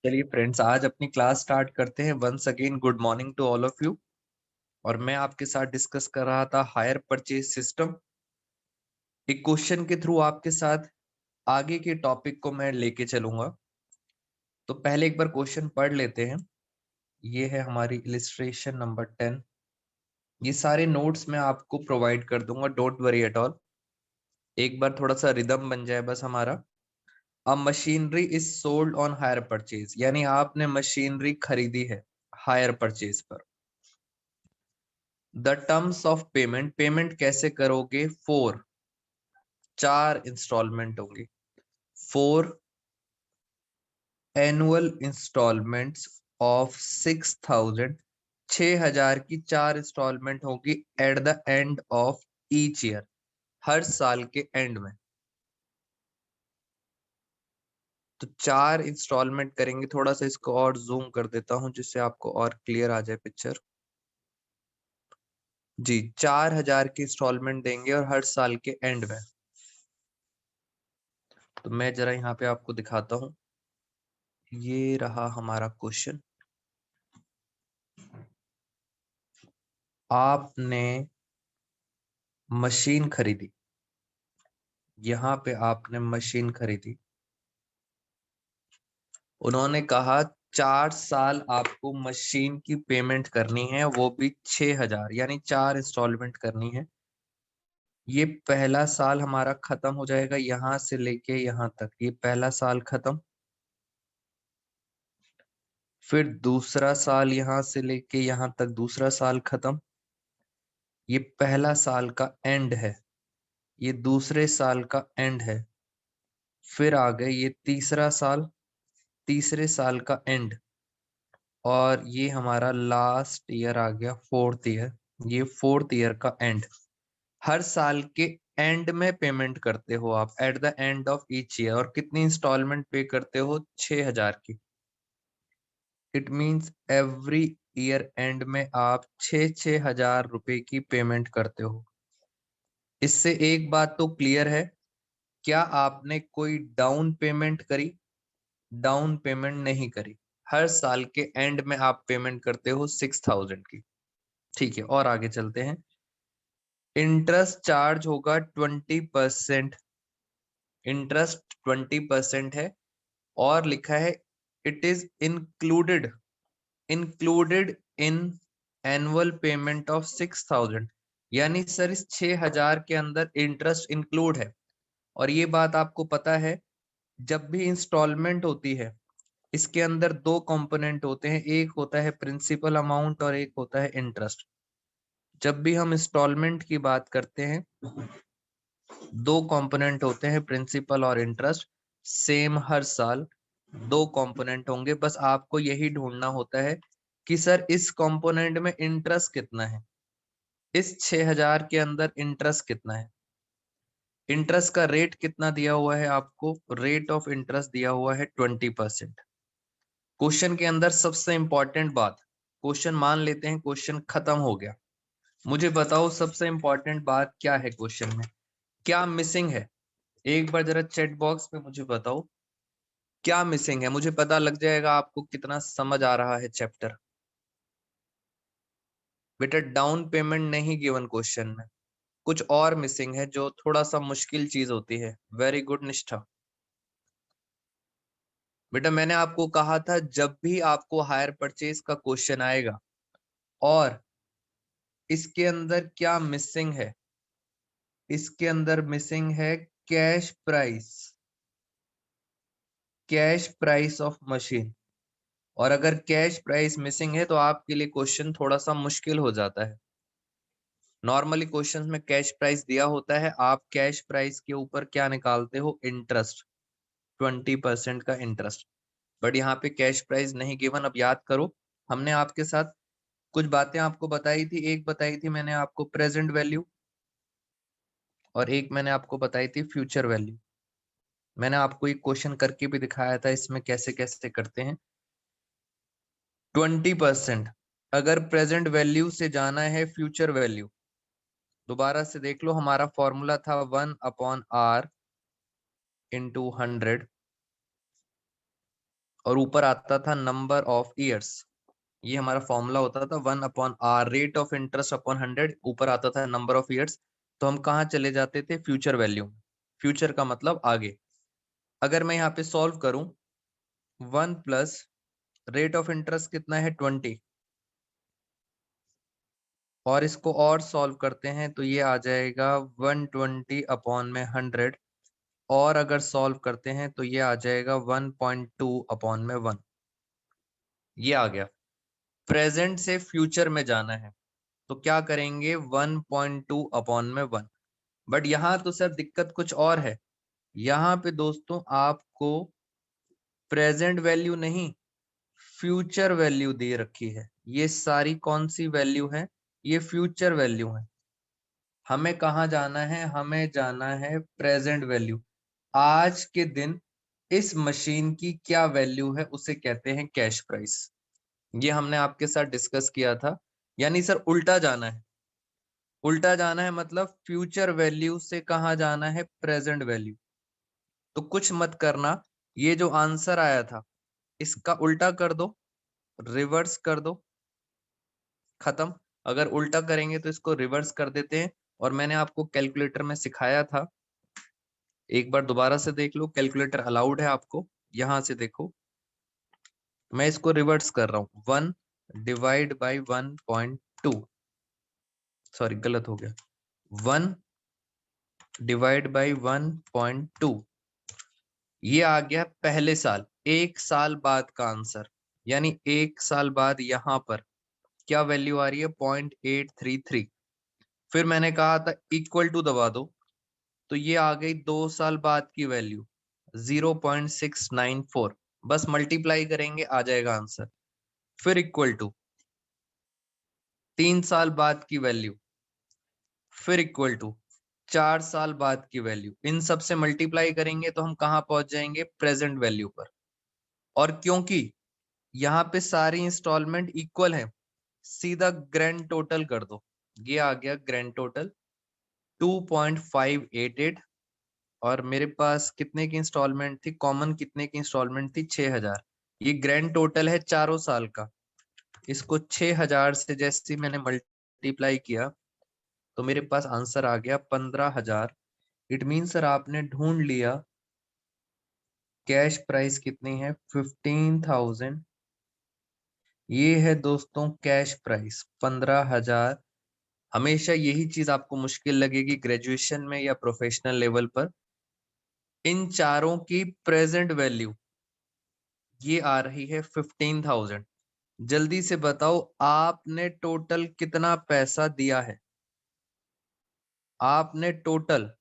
चलिए फ्रेंड्स, आज अपनी क्लास स्टार्ट करते हैं। Once again good morning to all of you. और मैं आपके साथ डिस्कस कर रहा था हायर परचेज सिस्टम। एक क्वेश्चन के थ्रू आपके साथ आगे के टॉपिक को मैं लेके चलूंगा। तो पहले एक बार क्वेश्चन पढ़ लेते हैं। ये है हमारी इलिस्ट्रेशन नंबर 10। ये सारे नोट्स मैं आपको प्रोवाइड कर दूंगा, डोंट वरी एट ऑल। एक बार थोड़ा सा रिदम बन जाए बस हमारा। अब machinery is sold on hire purchase, यानी आपने मशीनरी खरीदी है हायर परचेज पर। The terms of payment, payment कैसे करोगे? 4 इंस्टॉलमेंट होंगे। 4 एनुअल इंस्टॉलमेंट्स ऑफ 6,000, 6,000 की 4 इंस्टॉलमेंट होगी at the end of each year, हर साल के एंड में। तो 4 इंस्टॉलमेंट करेंगे। थोड़ा सा इसको और जूम कर देता हूं जिससे आपको और क्लियर आ जाए पिक्चर। जी, 4,000 की इंस्टॉलमेंट देंगे और हर साल के एंड में। तो मैं जरा यहाँ पे आपको दिखाता हूँ। ये रहा हमारा क्वेश्चन। आपने मशीन खरीदी, यहाँ पे आपने मशीन खरीदी। उन्होंने कहा 4 साल आपको मशीन की पेमेंट करनी है, वो भी 6,000, यानी 4 इंस्टॉलमेंट करनी है। ये पहला साल हमारा खत्म हो जाएगा यहां से लेके यहां तक, ये पहला साल खत्म। फिर दूसरा साल यहां से लेके यहां तक, दूसरा साल खत्म। ये पहला साल का एंड है, ये दूसरे साल का एंड है। फिर आ गए ये तीसरा साल, तीसरे साल का एंड। और ये हमारा लास्ट ईयर आ गया, 4th ईयर। ये 4th ईयर का एंड। हर साल के एंड में पेमेंट करते हो आप, eight the end of each year. और कितनी इंस्टॉलमेंट पे करते हो? 6,000 की। It means every year and में आप 6,000 रुपए की पेमेंट करते हो। इससे एक बात तो क्लियर है, क्या आपने कोई डाउन पेमेंट करी? डाउन पेमेंट नहीं करी। हर साल के एंड में आप पेमेंट करते हो 6,000 की। ठीक है, और आगे चलते हैं। इंटरेस्ट चार्ज होगा 20%। इंटरेस्ट 20% है। और लिखा है it is included, included in annual payment of 6,000। यानी सर इस 6,000 के अंदर इंटरेस्ट इंक्लूड है। और ये बात आपको पता है, जब भी इंस्टॉलमेंट होती है इसके अंदर 2 कंपोनेंट होते हैं, एक होता है प्रिंसिपल अमाउंट और एक होता है इंटरेस्ट। जब भी हम इंस्टॉलमेंट की बात करते हैं 2 कंपोनेंट होते हैं, प्रिंसिपल और इंटरेस्ट। सेम हर साल 2 कंपोनेंट होंगे। बस आपको यही ढूंढना होता है कि सर इस कंपोनेंट में इंटरेस्ट कितना है, इस 6,000 के अंदर इंटरेस्ट कितना है। इंटरेस्ट का रेट कितना दिया हुआ है आपको? रेट ऑफ इंटरेस्ट दिया हुआ है 20%। क्वेश्चन के अंदर सबसे इंपॉर्टेंट बात, क्वेश्चन मान लेते हैं क्वेश्चन खत्म हो गया, मुझे बताओ सबसे इंपॉर्टेंट बात क्या है क्वेश्चन में, क्या मिसिंग है? एक बार जरा चैट बॉक्स पे मुझे बताओ क्या मिसिंग है, मुझे पता लग जाएगा आपको कितना समझ आ रहा है चैप्टर। बेटा डाउन पेमेंट नहीं गिवन क्वेश्चन में, कुछ और मिसिंग है जो थोड़ा सा मुश्किल चीज होती है। वेरी गुड निष्ठा। बेटा मैंने आपको कहा था जब भी आपको हायर परचेज का क्वेश्चन आएगा और इसके अंदर क्या मिसिंग है, इसके अंदर मिसिंग है cash price, cash price of machine. और अगर कैश प्राइस मिसिंग है तो आपके लिए क्वेश्चन थोड़ा सा मुश्किल हो जाता है। नॉर्मली क्वेश्चंस में कैश प्राइस दिया होता है, आप कैश प्राइस के ऊपर क्या निकालते हो? इंटरेस्ट, 20% का इंटरेस्ट। बट यहाँ पे कैश प्राइस नहीं गिवन। अब याद करो, हमने आपके साथ कुछ बातें आपको बताई थी। एक बताई थी मैंने आपको प्रेजेंट वैल्यू, और एक मैंने आपको बताई थी फ्यूचर वैल्यू। मैंने आपको एक क्वेश्चन करके भी दिखाया था इसमें कैसे कैसे करते हैं। 20% अगर प्रेजेंट वैल्यू से जाना है फ्यूचर वैल्यू, दोबारा से देख लो, हमारा फॉर्मूला था 1/r × 100। और ऊपर आता था नंबर ऑफ ईयर्स। ये हमारा फॉर्मूला होता था 1/r, rate of interest upon 100, ऊपर आता था नंबर ऑफ ईयर्स। तो हम कहाँ चले जाते थे? Future value. फ्यूचर का मतलब आगे। अगर मैं यहाँ पे सॉल्व करूं, 1 प्लस रेट ऑफ इंटरेस्ट कितना है 20, और इसको और सॉल्व करते हैं तो ये आ जाएगा 120/100, और अगर सॉल्व करते हैं तो ये आ जाएगा 1.2/1। ये आ गया। प्रेजेंट से फ्यूचर में जाना है तो क्या करेंगे? 1.2/1। बट यहाँ तो सर दिक्कत कुछ और है। यहाँ पे दोस्तों आपको प्रेजेंट वैल्यू नहीं, फ्यूचर वैल्यू दे रखी है। ये सारी कौन सी वैल्यू है? ये फ्यूचर वैल्यू है। हमें कहाँ जाना है? हमें जाना है प्रेजेंट वैल्यू। आज के दिन इस मशीन की क्या वैल्यू है, उसे कहते हैं कैश प्राइस। ये हमने आपके साथ डिस्कस किया था। यानी सर उल्टा जाना है। उल्टा जाना है मतलब फ्यूचर वैल्यू से कहाँ जाना है? Present value. तो कुछ मत करना, ये जो आंसर आया था इसका उल्टा कर दो, रिवर्स कर दो, खत्म। अगर उल्टा करेंगे तो इसको रिवर्स कर देते हैं। और मैंने आपको कैलकुलेटर में सिखाया था, एक बार दोबारा से देख लो। कैलकुलेटर अलाउड है आपको। यहां से देखो, मैं इसको रिवर्स कर रहा हूं। 1/1.2, सॉरी गलत हो गया। 1/1.2, ये आ गया पहले साल। एक साल बाद का आंसर, यानी एक साल बाद यहां पर क्या वैल्यू आ रही है? 0.833। फिर मैंने कहा था इक्वल टू दबा दो, तो ये आ गई 2 साल बाद की वैल्यू 0.694। बस मल्टीप्लाई करेंगे आ जाएगा आंसर। फिर इक्वल टू 3 साल बाद की वैल्यू, फिर इक्वल टू 4 साल बाद की वैल्यू। इन सब से मल्टीप्लाई करेंगे तो हम कहाँ पहुंच जाएंगे? प्रेजेंट वैल्यू पर। और क्योंकि यहाँ पे सारी इंस्टॉलमेंट इक्वल है, सीधा ग्रैंड टोटल कर दो। ये आ गया ग्रैंड टोटल 2.588। और मेरे पास कितने की इंस्टॉलमेंट थी? कॉमन कितने की इंस्टॉलमेंट थी? 6000। ये ग्रैंड टोटल है चारों साल का। इसको 6000 से जैसे मैंने मल्टीप्लाई किया तो मेरे पास आंसर आ गया 15,000। इट मीन सर आपने ढूंढ लिया कैश प्राइस कितनी है? 15,000। ये है दोस्तों कैश प्राइस 15,000। हमेशा यही चीज आपको मुश्किल लगेगी ग्रेजुएशन में या प्रोफेशनल लेवल पर। इन चारों की प्रेजेंट वैल्यू ये आ रही है 15,000। जल्दी से बताओ आपने टोटल कितना पैसा दिया है? आपने टोटल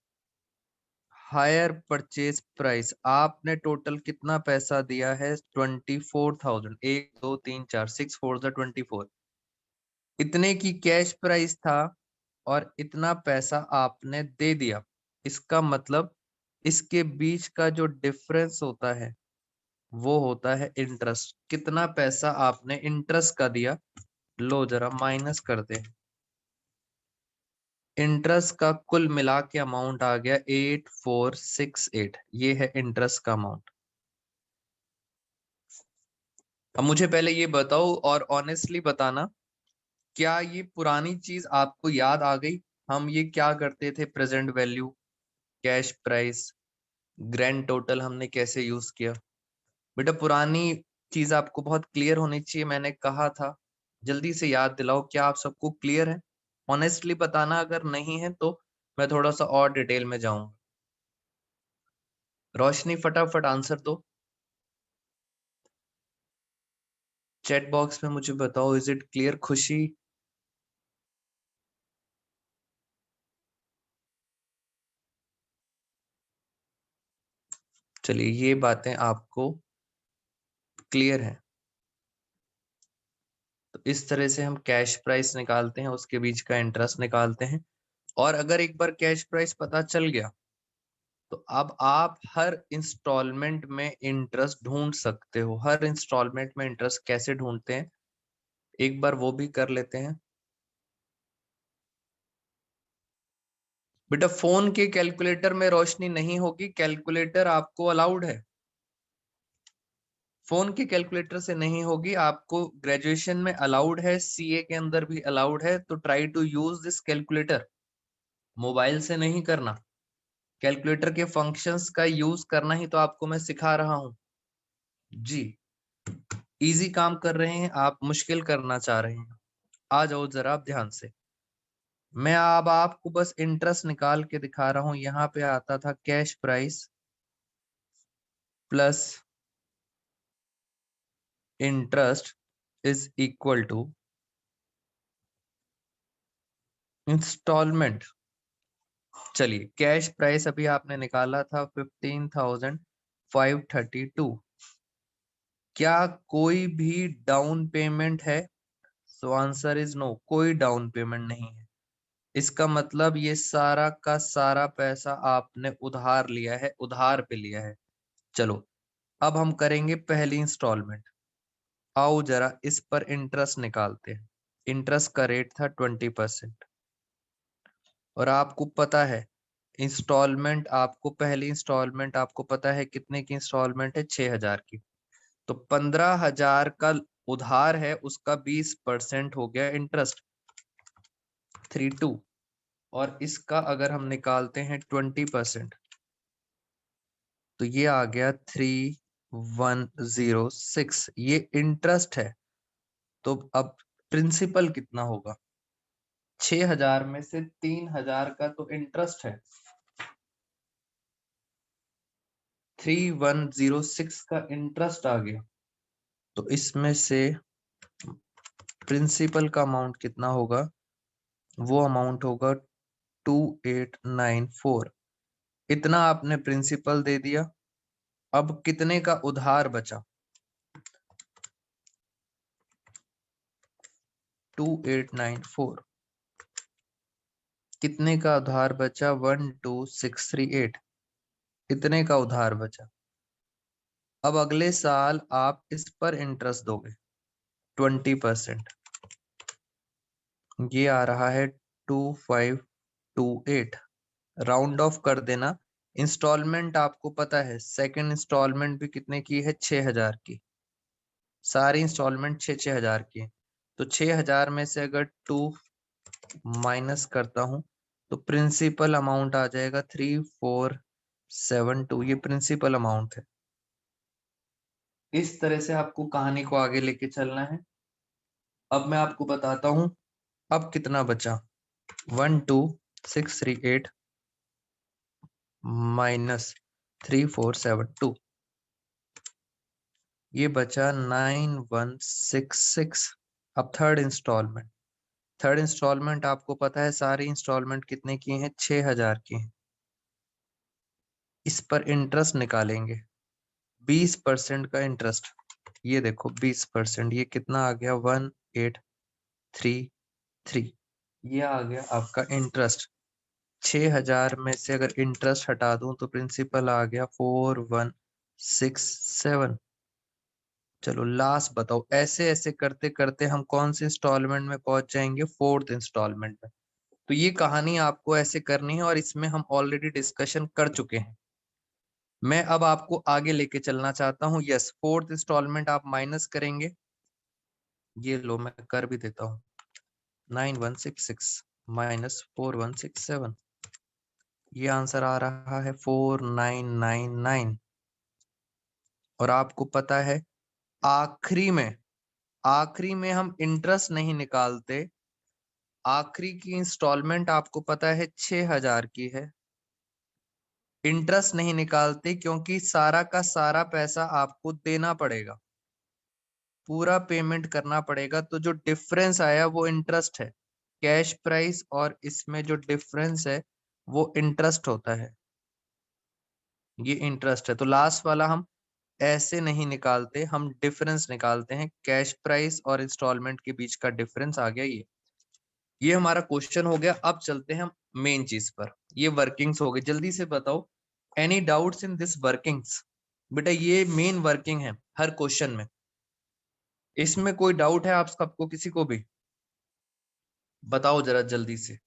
हायर परचेज प्राइस, आपने टोटल कितना पैसा दिया है? 24,000। 1 2 3 4, 6 4 24। इतने की कैश प्राइस था और इतना पैसा आपने दे दिया। इसका मतलब इसके बीच का जो डिफरेंस होता है वो होता है इंटरेस्ट। कितना पैसा आपने इंटरेस्ट का दिया? लो जरा माइनस करते हैं। इंटरेस्ट का कुल मिला के अमाउंट आ गया 8468। ये है इंटरेस्ट का अमाउंट। अब मुझे पहले ये बताओ और ऑनेस्टली बताना, क्या ये पुरानी चीज आपको याद आ गई? हम ये क्या करते थे? Present value, cash price, grand total हमने कैसे यूज किया? बेटा पुरानी चीज आपको बहुत क्लियर होनी चाहिए, मैंने कहा था। जल्दी से याद दिलाओ, क्या आप सबको क्लियर है? ऑनेस्टली बताना, अगर नहीं है तो मैं थोड़ा सा और डिटेल में जाऊंगा। रोशनी फटाफट आंसर दो चैट बॉक्स में, मुझे बताओ इज इट क्लियर? खुशी, चलिए ये बातें आपको क्लियर है। तो इस तरह से हम कैश प्राइस निकालते हैं, उसके बीच का इंटरेस्ट निकालते हैं। और अगर एक बार कैश प्राइस पता चल गया तो अब आप हर इंस्टॉलमेंट में इंटरेस्ट ढूंढ सकते हो। हर इंस्टॉलमेंट में इंटरेस्ट कैसे ढूंढते हैं एक बार वो भी कर लेते हैं। बेटा फोन के कैलकुलेटर में रोशनी नहीं होगी, कैलकुलेटर आपको अलाउड है। फोन के कैलकुलेटर से नहीं होगी, आपको ग्रेजुएशन में अलाउड है, सीए के अंदर भी अलाउड है, तो try to use this calculator. Mobile से नहीं करना, कैलकुलेटर के फंक्शंस का यूज करना ही तो आपको मैं सिखा रहा हूं जी। इजी काम कर रहे हैं आप, मुश्किल करना चाह रहे हैं, आ जाओ जरा आप ध्यान से। मैं अब आपको बस इंटरेस्ट निकाल के दिखा रहा हूं। यहाँ पे आता था cash price plus interest is equal to installment. चलिए, कैश प्राइस अभी आपने निकाला था 15,532। क्या कोई भी डाउन पेमेंट है? सो आंसर इज नो, कोई डाउन पेमेंट नहीं है। इसका मतलब ये सारा का सारा पैसा आपने उधार लिया है, उधार पे लिया है। चलो अब हम करेंगे पहली इंस्टॉलमेंट। आओ जरा इस पर इंटरेस्ट निकालते हैं। इंटरेस्ट का रेट था 20%। और आपको पता है इंस्टॉलमेंट, आपको पहली इंस्टॉलमेंट आपको पता है कितने की इंस्टॉलमेंट है? 6,000 की। तो 15,000 का उधार है, उसका 20% हो गया इंटरेस्ट, 32। और इसका अगर हम निकालते हैं 20%, तो ये आ गया 3106। ये इंटरेस्ट है। तो अब प्रिंसिपल कितना होगा? 6,000 में से 3,000 का तो इंटरेस्ट है, 3106 का इंटरेस्ट आ गया। तो इसमें से प्रिंसिपल का अमाउंट कितना होगा? वो अमाउंट होगा 2894। इतना आपने प्रिंसिपल दे दिया। अब कितने का उधार बचा? 2894। कितने का उधार बचा? 12638। इतने का उधार बचा। अब अगले साल आप इस पर इंटरेस्ट दोगे 20%। ये आ रहा है 2528। राउंड ऑफ कर देना। इंस्टॉलमेंट आपको पता है सेकंड इंस्टॉलमेंट भी कितने की है? 6,000 की। सारी इंस्टॉलमेंट 6,000 की है। तो 6,000 में से अगर 2 माइनस करता हूं तो प्रिंसिपल अमाउंट आ जाएगा 3472। ये प्रिंसिपल अमाउंट है। इस तरह से आपको कहानी को आगे लेके चलना है। अब मैं आपको बताता हूं अब कितना बचा। 12638 माइनस 3472, ये बचा 9166। अब थर्ड इंस्टॉलमेंट आपको पता है सारी इंस्टॉलमेंट कितने की हैं? 6,000 की हैं। इस पर इंटरेस्ट निकालेंगे, 20% का इंटरेस्ट। ये देखो 20%, ये कितना आ गया? 1833। ये आ गया आपका इंटरेस्ट। 6,000 में से अगर इंटरेस्ट हटा दूं तो प्रिंसिपल आ गया 4167। चलो लास्ट बताओ, ऐसे ऐसे करते करते हम कौन से इंस्टॉलमेंट में पहुंच जाएंगे? फोर्थ इंस्टॉलमेंट में। तो ये कहानी आपको ऐसे करनी है और इसमें हम ऑलरेडी डिस्कशन कर चुके हैं। मैं अब आपको आगे लेके चलना चाहता हूँ। यस, फोर्थ इंस्टॉलमेंट आप माइनस करेंगे। ये लो मैं कर भी देता हूँ। 9166 माइनस 4167, ये आंसर आ रहा है 4999। और आपको पता है आखिरी में हम इंटरेस्ट नहीं निकालते। आखिरी की इंस्टॉलमेंट आपको पता है 6,000 की है। इंटरेस्ट नहीं निकालते क्योंकि सारा का सारा पैसा आपको देना पड़ेगा, पूरा पेमेंट करना पड़ेगा। तो जो डिफरेंस आया वो इंटरेस्ट है। कैश प्राइस और इसमें जो डिफरेंस है वो इंटरेस्ट होता है। ये इंटरेस्ट है। तो लास्ट वाला हम ऐसे नहीं निकालते, हम डिफरेंस निकालते हैं। कैश प्राइस और इंस्टॉलमेंट के बीच का डिफरेंस आ गया ये हमारा क्वेश्चन हो गया। अब चलते हैं हम मेन चीज पर। ये वर्किंग्स हो गई, जल्दी से बताओ any doubts in this workings? बेटा ये मेन वर्किंग है हर क्वेश्चन में। इसमें कोई डाउट है आप सबको, किसी को भी? बताओ जरा जल्दी से।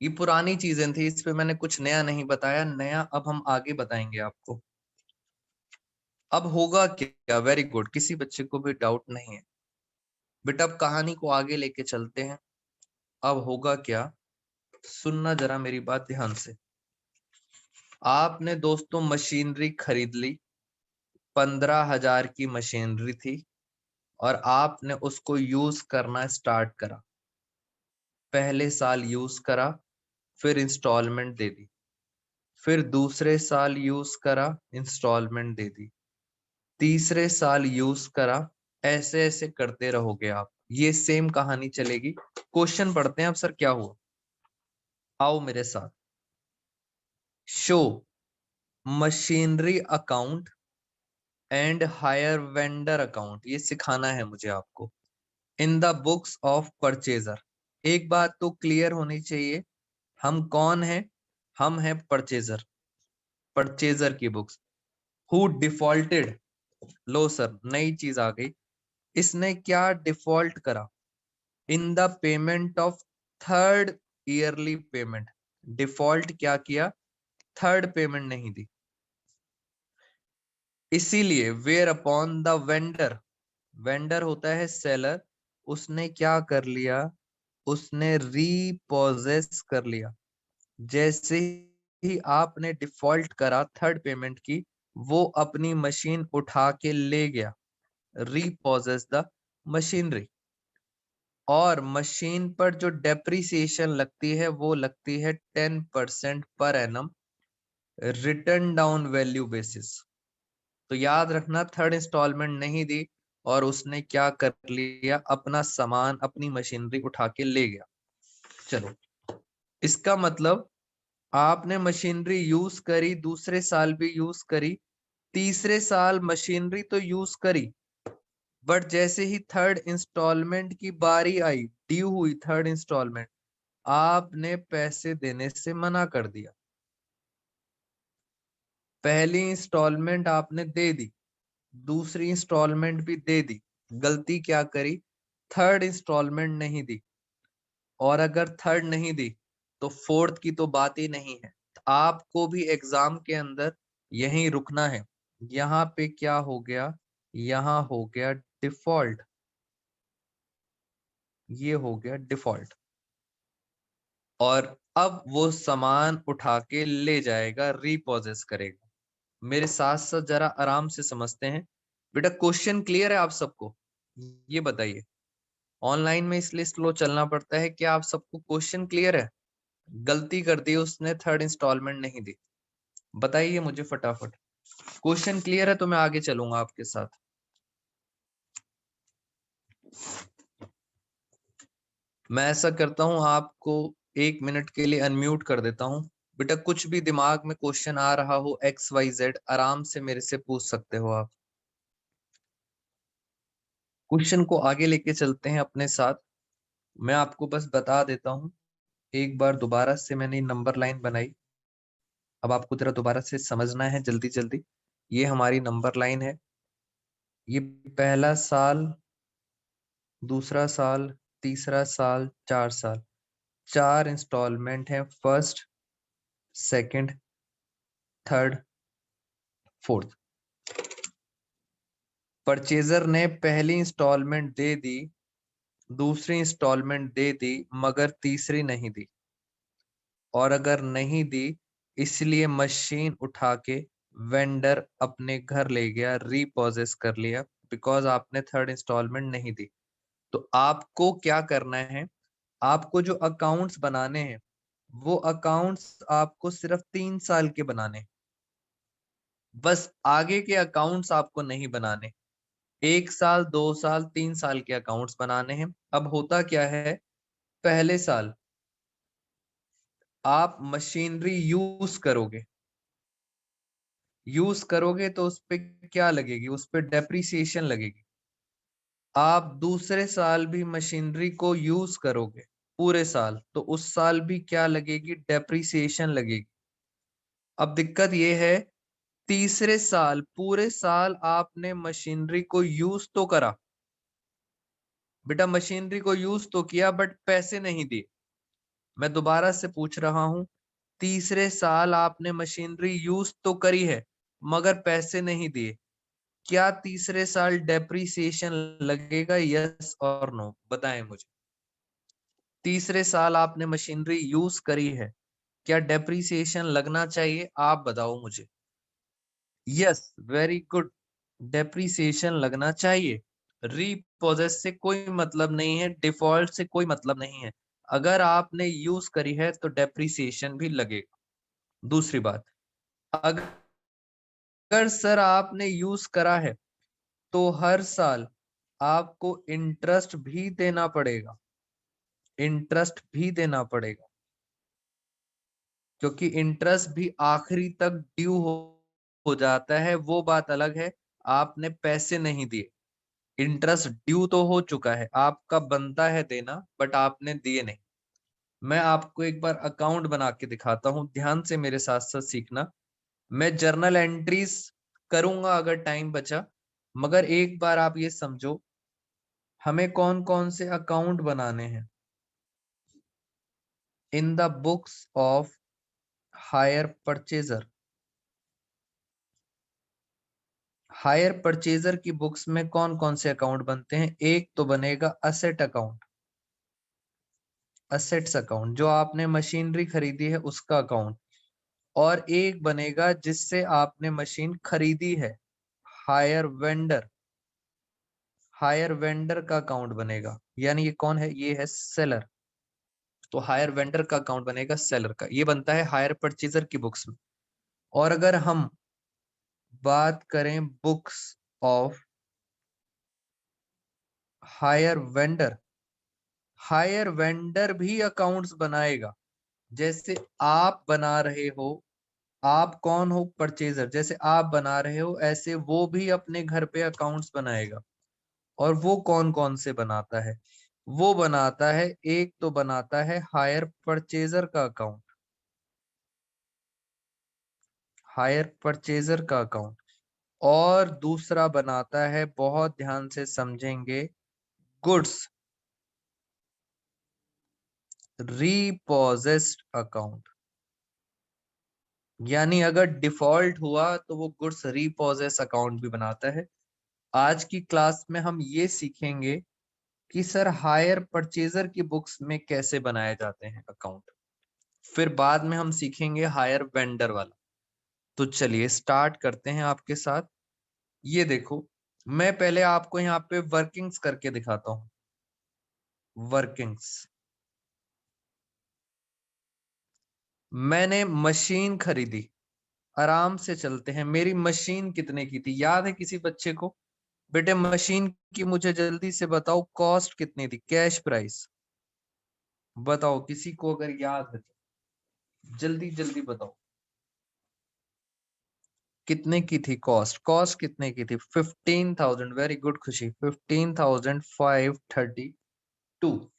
ये पुरानी चीजें थी, इस पे मैंने कुछ नया नहीं बताया। नया अब हम आगे बताएंगे आपको। अब होगा क्या? वेरी गुड, किसी बच्चे को भी डाउट नहीं है बेटा। अब कहानी को आगे लेके चलते हैं। अब होगा क्या, सुनना जरा मेरी बात ध्यान से। आपने दोस्तों मशीनरी खरीद ली, 15,000 की मशीनरी थी और आपने उसको यूज करना स्टार्ट करा। पहले साल यूज करा, फिर इंस्टॉलमेंट दे दी, फिर दूसरे साल यूज करा, इंस्टॉलमेंट दे दी, तीसरे साल यूज करा। ऐसे ऐसे करते रहोगे आप, ये सेम कहानी चलेगी। क्वेश्चन पढ़ते हैं अब। सर क्या हुआ, आओ मेरे साथ। Show machinery account and higher vendor account, ये सिखाना है मुझे आपको, इन द बुक्स ऑफ परचेजर। एक बात तो क्लियर होनी चाहिए, हम कौन है? हम है परचेजर, परचेजर की बुक्स। हु डिफॉल्टेड, लो सर नई चीज आ गई। इसने क्या डिफॉल्ट करा? In the payment of third yearly payment. Default क्या किया? थर्ड पेमेंट नहीं दी। इसीलिए whereupon the vendor, vendor होता है सेलर, उसने क्या कर लिया? उसने रीपोजेस कर लिया। जैसे ही आपने डिफॉल्ट करा थर्ड पेमेंट की, वो अपनी मशीन उठा के ले गया, रीपोजेस द मशीनरी। और मशीन पर जो डेप्रिसिएशन लगती है वो लगती है 10% per annum, return down value basis. तो याद रखना, थर्ड इंस्टॉलमेंट नहीं दी और उसने क्या कर लिया? अपना सामान, अपनी मशीनरी उठा के ले गया। चलो, इसका मतलब आपने मशीनरी यूज करी, दूसरे साल भी यूज करी, तीसरे साल मशीनरी तो यूज करी, बट जैसे ही थर्ड इंस्टॉलमेंट की बारी आई, ड्यू हुई थर्ड इंस्टॉलमेंट, आपने पैसे देने से मना कर दिया। पहली इंस्टॉलमेंट आपने दे दी, दूसरी इंस्टॉलमेंट भी दे दी, गलती क्या करी? थर्ड इंस्टॉलमेंट नहीं दी। और अगर थर्ड नहीं दी तो फोर्थ की तो बात ही नहीं है। आपको भी एग्जाम के अंदर यहीं रुकना है। यहाँ पे क्या हो गया? यहाँ हो गया डिफॉल्ट, ये हो गया डिफॉल्ट। और अब वो सामान उठा के ले जाएगा, रीपोजेस करेगा। मेरे साथ साथ जरा आराम से समझते हैं। बेटा क्वेश्चन क्लियर है आप सबको? ये बताइए, ऑनलाइन में इसलिए स्लो चलना पड़ता है, क्या आप सबको क्वेश्चन क्लियर है? गलती कर दी उसने, थर्ड इंस्टॉलमेंट नहीं दी। बताइए मुझे फटाफट, क्वेश्चन क्लियर है तो मैं आगे चलूंगा आपके साथ। मैं ऐसा करता हूं, आपको 1 मिनट के लिए अनम्यूट कर देता हूं। बेटा कुछ भी दिमाग में क्वेश्चन आ रहा हो XYZ, आराम से मेरे से पूछ सकते हो आप। क्वेश्चन को आगे लेके चलते हैं अपने साथ। मैं आपको बस बता देता हूं, एक बार दोबारा से मैंने नंबर लाइन बनाई। अब आपको जरा दोबारा से समझना है जल्दी जल्दी। ये हमारी नंबर लाइन है। ये पहला साल, दूसरा साल, तीसरा साल, 4 साल, 4 इंस्टॉलमेंट है, first, second, third, fourth. Purchaser ने पहली इंस्टॉलमेंट दे दी, दूसरी इंस्टॉलमेंट दे दी, मगर तीसरी नहीं दी। और अगर नहीं दी, इसलिए मशीन उठा के वेंडर अपने घर ले गया, रीपोजेस कर लिया, बिकॉज आपने थर्ड इंस्टॉलमेंट नहीं दी। तो आपको क्या करना है? आपको जो अकाउंट्स बनाने हैं, वो अकाउंट्स आपको सिर्फ 3 साल के बनाने हैं। बस आगे के अकाउंट्स आपको नहीं बनाने। 1 साल, 2 साल, 3 साल के अकाउंट्स बनाने हैं। अब होता क्या है, पहले साल आप मशीनरी यूज करोगे, यूज करोगे तो उस पे क्या लगेगी? उस पे डेप्रिसिएशन लगेगी। आप दूसरे साल भी मशीनरी को यूज करोगे पूरे साल, तो उस साल भी क्या लगेगी? डेप्रिसिएशन लगेगी। अब दिक्कत ये है, तीसरे साल पूरे साल आपने मशीनरी को यूज तो करा, बेटा मशीनरी को यूज तो किया, बट पैसे नहीं दिए। मैं दोबारा से पूछ रहा हूं, तीसरे साल आपने मशीनरी यूज तो करी है, मगर पैसे नहीं दिए। क्या तीसरे साल डेप्रिसिएशन लगेगा? यस और नो, बताएं मुझे। तीसरे साल आपने मशीनरी यूज करी है, क्या डेप्रिसिएशन लगना चाहिए? आप बताओ मुझे। यस, वेरी गुड, डेप्रिसिएशन लगना चाहिए। रीपोजेस से कोई मतलब नहीं है, डिफॉल्ट से कोई मतलब नहीं है। अगर आपने यूज करी है तो डेप्रिसिएशन भी लगेगा। दूसरी बात, अगर सर आपने यूज करा है तो हर साल आपको इंटरेस्ट भी देना पड़ेगा, इंटरेस्ट भी देना पड़ेगा, क्योंकि इंटरेस्ट भी आखिरी तक ड्यू हो जाता है। वो बात अलग है, आपने पैसे नहीं दिए, इंटरेस्ट ड्यू तो हो चुका है, आपका बनता है देना, बट आपने दिए नहीं। मैं आपको एक बार अकाउंट बना के दिखाता हूं, ध्यान से मेरे साथ साथ सीखना। मैं जर्नल एंट्रीज करूंगा अगर टाइम बचा, मगर एक बार आप ये समझो, हमें कौन कौन से अकाउंट बनाने हैं। In the books of hire purchaser, hire purchaser की बुक्स में कौन कौन से अकाउंट बनते हैं? एक तो बनेगा असेट अकाउंट, असेट्स अकाउंट, जो आपने मशीनरी खरीदी है उसका अकाउंट। और एक बनेगा जिससे आपने मशीन खरीदी है, हायर वेंडर, हायर वेंडर का अकाउंट बनेगा। यानी ये कौन है? ये है सेलर। तो हायर वेंडर का अकाउंट बनेगा सेलर का, ये बनता है हायर परचेजर की बुक्स में। और अगर हम बात करें books of higher vendor, higher vendor भी अकाउंट्स बनाएगा। जैसे आप बना रहे हो, आप कौन हो? परचेजर। जैसे आप बना रहे हो ऐसे वो भी अपने घर पे अकाउंट्स बनाएगा। और वो कौन कौन से बनाता है? वो बनाता है, एक तो बनाता है हायर परचेजर का अकाउंट, हायर परचेजर का अकाउंट। और दूसरा बनाता है, बहुत ध्यान से समझेंगे, गुड्स रीपोजेस्ड अकाउंट। यानी अगर डिफॉल्ट हुआ तो वो गुड्स रीपोजेस अकाउंट भी बनाता है। आज की क्लास में हम ये सीखेंगे कि सर हायर परचेजर की बुक्स में कैसे बनाए जाते हैं अकाउंट। फिर बाद में हम सीखेंगे हायर वेंडर वाला। तो चलिए स्टार्ट करते हैं आपके साथ। ये देखो, मैं पहले आपको यहाँ पे वर्किंग्स करके दिखाता हूँ। वर्किंग्स, मैंने मशीन खरीदी, आराम से चलते हैं। मेरी मशीन कितने की थी? याद है किसी बच्चे को? बेटे मशीन की मुझे जल्दी से बताओ कॉस्ट कितनी थी, कैश प्राइस बताओ, किसी को अगर याद है तो जल्दी जल्दी बताओ। कितने की थी कॉस्ट? कॉस्ट कितने की थी? 15,000। वेरी गुड खुशी, 15,532।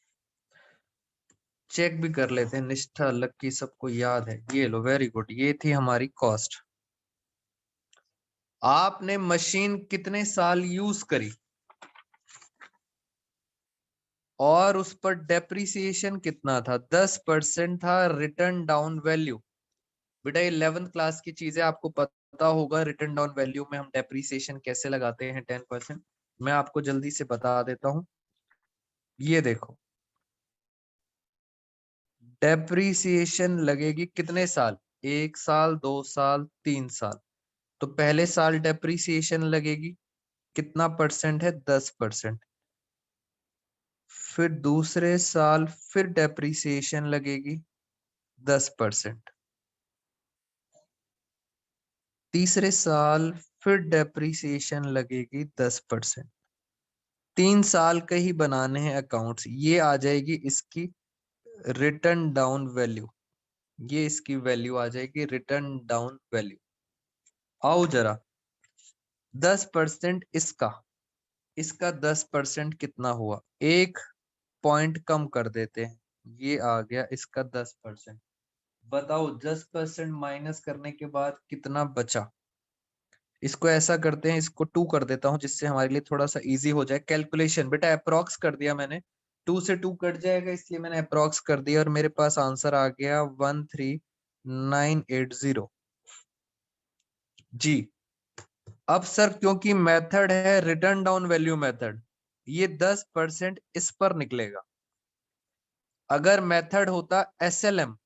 चेक भी कर लेते हैं, निष्ठा लक्की सबको याद है। ये लो, वेरी गुड, ये थी हमारी कॉस्ट। आपने मशीन कितने साल यूज करी और उस पर डेप्रिसिएशन कितना था? 10% था रिटर्न डाउन वैल्यू। बेटा 11th क्लास की चीजें आपको पता होगा, रिटर्न डाउन वैल्यू में हम डेप्रिसिएशन कैसे लगाते हैं 10%। मैं आपको जल्दी से बता देता हूं। ये देखो, डेप्रिसिएशन लगेगी कितने साल? 1 साल, 2 साल, 3 साल। तो पहले साल डेप्रिसिएशन लगेगी, कितना परसेंट है? 10%। फिर दूसरे साल फिर डेप्रिसिएशन लगेगी 10%। तीसरे साल फिर डेप्रिसिएशन लगेगी 10%। 3 साल के ही बनाने हैं अकाउंट्स। ये आ जाएगी इसकी रिटर्न डाउन वैल्यू, ये इसकी वैल्यू आ जाएगी रिटर्न डाउन वैल्यू। आओ जरा, 10% इसका, इसका 10% कितना हुआ? एक पॉइंट कम कर देते हैं, ये आ गया इसका 10%। बताओ 10% माइनस करने के बाद कितना बचा? इसको ऐसा करते हैं, इसको 2 कर देता हूं जिससे हमारे लिए थोड़ा सा इजी हो जाए कैलकुलेशन। बेटा अप्रोक्स कर दिया मैंने, 2 से 2 कट जाएगा इसलिए मैंने अप्रोक्स कर दिया और मेरे पास आंसर आ गया 13980। जी अब सर क्योंकि मेथड है रिटर्न डाउन वैल्यू मेथड, ये 10% इस पर निकलेगा। अगर मेथड होता SLM,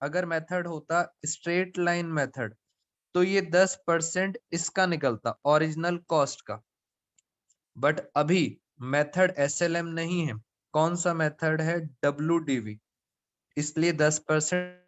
अगर मेथड होता स्ट्रेट लाइन मेथड, तो ये 10% इसका निकलता ओरिजिनल कॉस्ट का। बट अभी मेथड SLM नहीं है, कौन सा मेथड है? WDV, इसलिए 10%